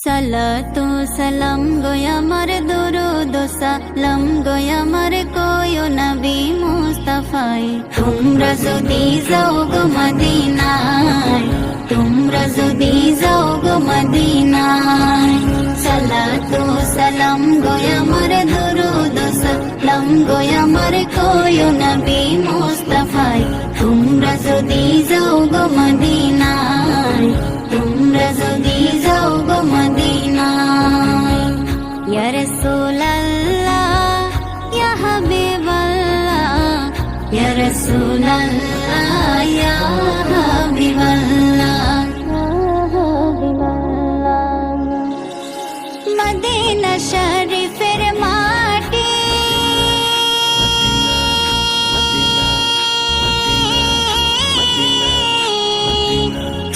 সালাতু সালাম গো আমার দুরুদ সালাম গো আমার কোয় নবী মুস্তাফায় তোমরা যদি যাও গো মদিনায় তোমরা যদি যাও গো মদিনায় সালাতু সালাম গো আমার দুরুদ সালাম গো আমার কোয় নবী মুস্তাফায় তোমরা যদি যাও গো মদিনায় তোমরা যদি যাও গো মদিনায় ইয়া রাসূলুল্লাহ ইয়া হাবিবাল্লাহ ইয়া রাসূলুল্লাহ ইয়া হাবিবাল্লাহ মদিনা শরীফের মাটি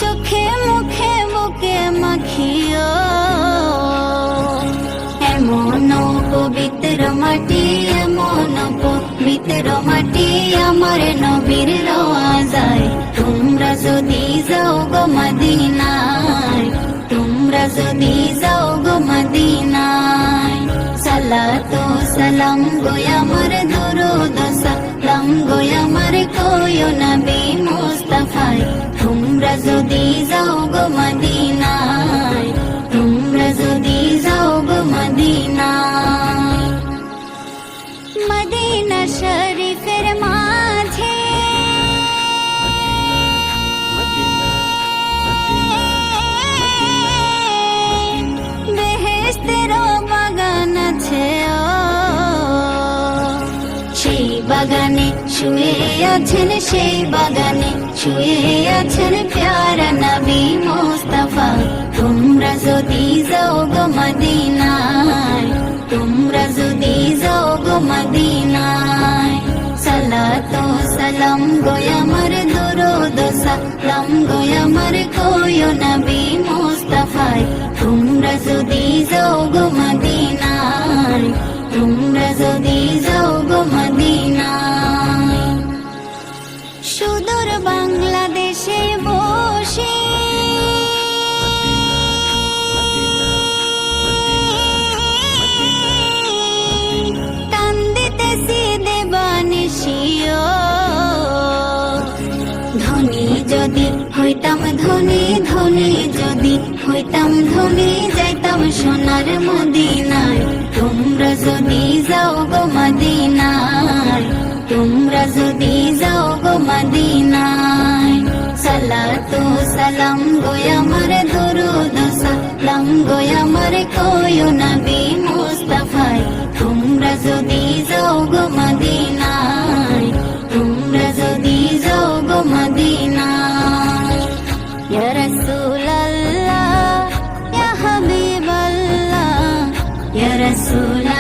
চোখে মুখে বুকে মাখিও এমন পবিত্র মাটি এমন পবিত্র মাটি আমার নবীর রওজায় তোমরা যদি যাও গো মদিনায় তোমরা যদি যাও গো মদিনায় সালাতু সালাম গো আমার দুরুদ সালাম গো আমার কোয় নবী মুস্তাফায় তোমরা যদি যাও গো মদিনায় তোমরা যদি যাও গো মদিনায় মদিনা শরীফের মাঝে বেহেশতের বাগান আছে সেই বাগানে শুয়ে আছেন সেই বাগানে শুয়ে আছেন প্যারা নবী মুস্তাফা তোমরা যদি যাও গো মদিনায় তোমরা যদি যাও গো মদিনায় সালাতু সালাম গো আমার দুরুদ সালাম গো আমার কোয় নবী মুস্তাফায় তোমরা যদি যাও গো মদিনায় তোমরা যদি যাও গো মদিনায় সুদূর বাংলাদেশে বসে টান দিতেছি দেবানিশিও ধনী যদি হইতাম ধনী ধনী যদি হইতাম ধনী যাইতাম সোনার মদিনায় তোমরা যদি যাও গো মদিনায় তোমরা যদি যাও গো মদিনায় সালাতু সালাম গো আমার দুরুদ সালাম গো আমার কোয় নবী মুস্তাফায় তোমরা যদি যাও গো মদিনায় তোমরা যদি যাও গো মদিনায় ইয়া রাসূলুল্লাহ ইয়া হাবিবাল্লাহ ইয়া রাসূলুল্লাহ